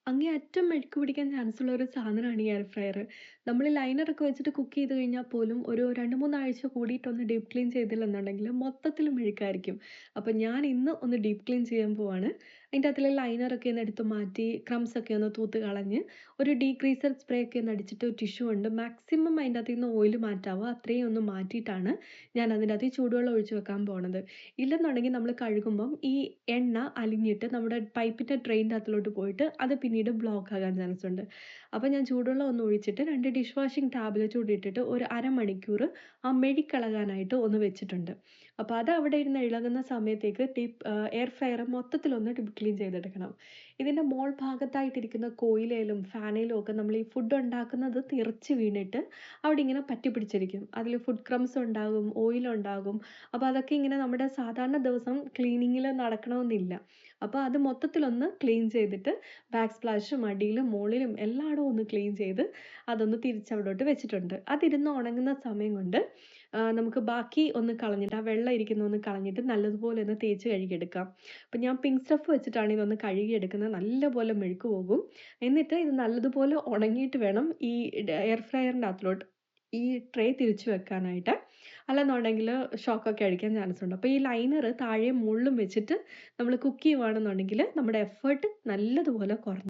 അങ്ങേയറ്റം മെഴുക്ക് പിടിക്കാൻ ചാൻസുള്ള ഒരു സാധനമാണ് ഈ എയർ ഫ്രയർ. നമ്മൾ ലൈനറൊക്കെ വെച്ചിട്ട് കുക്ക് ചെയ്ത് കഴിഞ്ഞാൽ പോലും ഒരു 2, 3 ആഴ്ച കൂടിയിട്ടൊന്ന് ഡീപ്പ് ക്ലീൻ ചെയ്തില്ലെന്നുണ്ടെങ്കിൽ മൊത്തത്തിൽ മെഴുക്കായിരിക്കും. അപ്പം ഞാൻ ഇന്ന് ഒന്ന് ഡീപ്പ് ക്ലീൻ ചെയ്യാൻ പോവാണ്. അതിൻ്റെ അകത്തുള്ള ലൈനറൊക്കെ ഒന്ന് എടുത്ത് മാറ്റി ക്രംസ് ഒക്കെ ഒന്ന് തൂത്ത് കളഞ്ഞ് ഒരു ഡീഗ്രീസർ സ്പ്രേ ഒക്കെ ഒന്ന് അടിച്ചിട്ട് ടിഷ്യൂ കൊണ്ട് മാക്സിമം അതിൻ്റെ അകത്ത് നിന്ന് ഓയിൽ മാറ്റാവോ അത്രയും ഒന്ന് മാറ്റിയിട്ടാണ് ഞാൻ അതിൻ്റെ അകത്ത് ഈ ചൂടുവെള്ളം ഒഴിച്ച് വെക്കാൻ പോണത്. ഇല്ലെന്നുണ്ടെങ്കിൽ നമ്മൾ കഴുകുമ്പം ഈ എണ്ണ അലിഞ്ഞിട്ട് നമ്മുടെ പൈപ്പിൻ്റെ ഡ്രെയിനിൻ്റെ അകത്തിലോട്ട് പോയിട്ട് അത് പിന്നീട് ബ്ലോക്ക് ആകാൻ ചാൻസ് ഉണ്ട്. അപ്പോൾ ഞാൻ ചൂടുവെള്ളം ഒന്ന് ഒഴിച്ചിട്ട് 2 ഡിഷ് വാഷിംഗ് ടാബ്ലറ്റ് കൂടി ഇട്ടിട്ട് ഒരു അരമണിക്കൂർ ആ മെഴുക്കിളകാനായിട്ട് ഒന്ന് വെച്ചിട്ടുണ്ട്. അപ്പോൾ അത് അവിടെ ഇരുന്ന് ഇളകുന്ന സമയത്തേക്ക് എയർ ഫ്രയർ മൊത്തത്തിലൊന്ന് ഡീപ്പ് ക്ലീൻ ചെയ്തെടുക്കണം. ഇതിൻ്റെ മോൾ ഭാഗത്തായിട്ടിരിക്കുന്ന കോയിലേലും ഫാനേലും ഒക്കെ നമ്മൾ ഈ ഫുഡ് ഉണ്ടാക്കുന്നത് തെറിച്ച് വീണിട്ട് അവിടെ ഇങ്ങനെ പറ്റി പിടിച്ചിരിക്കും. അതിൽ ഫുഡ് ക്രംസ് ഉണ്ടാകും, ഓയിൽ ഉണ്ടാകും. അപ്പോൾ അതൊക്കെ ഇങ്ങനെ നമ്മുടെ സാധാരണ ദിവസം ക്ലീനിങ്ങിൽ നടക്കണമെന്നില്ല. അപ്പോൾ അത് മൊത്തത്തിലൊന്ന് ക്ലീൻ ചെയ്തിട്ട് ബാക്ക് സ്പ്ലാഷും അടിയിലും മോളിലും എല്ലായിടവും ഒന്ന് ക്ലീൻ ചെയ്ത് അതൊന്ന് തിരിച്ചവിടോട്ട് വെച്ചിട്ടുണ്ട്. അതിരുന്ന് ഉണങ്ങുന്ന സമയം കൊണ്ട് നമുക്ക് ബാക്കി ഒന്ന് കളഞ്ഞിട്ട് ആ വെള്ളം ഇരിക്കുന്ന ഒന്ന് കളഞ്ഞിട്ട് നല്ലതുപോലെ ഒന്ന് തേച്ച് കഴുകിയെടുക്കാം. അപ്പം ഞാൻ പിങ്ക് സ്റ്റഫ് വെച്ചിട്ടാണ് ഇതൊന്ന് കഴുകിയെടുക്കുന്നത്. നല്ലപോലെ മെഴുക്ക് പോകും. എന്നിട്ട് ഇത് നല്ലതുപോലെ ഉണങ്ങിയിട്ട് വേണം ഈ എയർ ഫ്രയറിൻ്റെ അകത്തിലോട്ട് ഈ ട്രേ തിരിച്ചു വെക്കാനായിട്ട്. അല്ലെന്നുണ്ടെങ്കിൽ ഷോക്കൊക്കെ അടിക്കാൻ ചാൻസ് ഉണ്ട്. അപ്പോൾ ഈ ലൈനർ താഴെയും മുകളിലും വെച്ചിട്ട് നമ്മൾ കുക്ക് ചെയ്യുവാണെന്നുണ്ടെങ്കിൽ നമ്മുടെ എഫേർട്ട് നല്ലതുപോലെ കുറഞ്ഞ്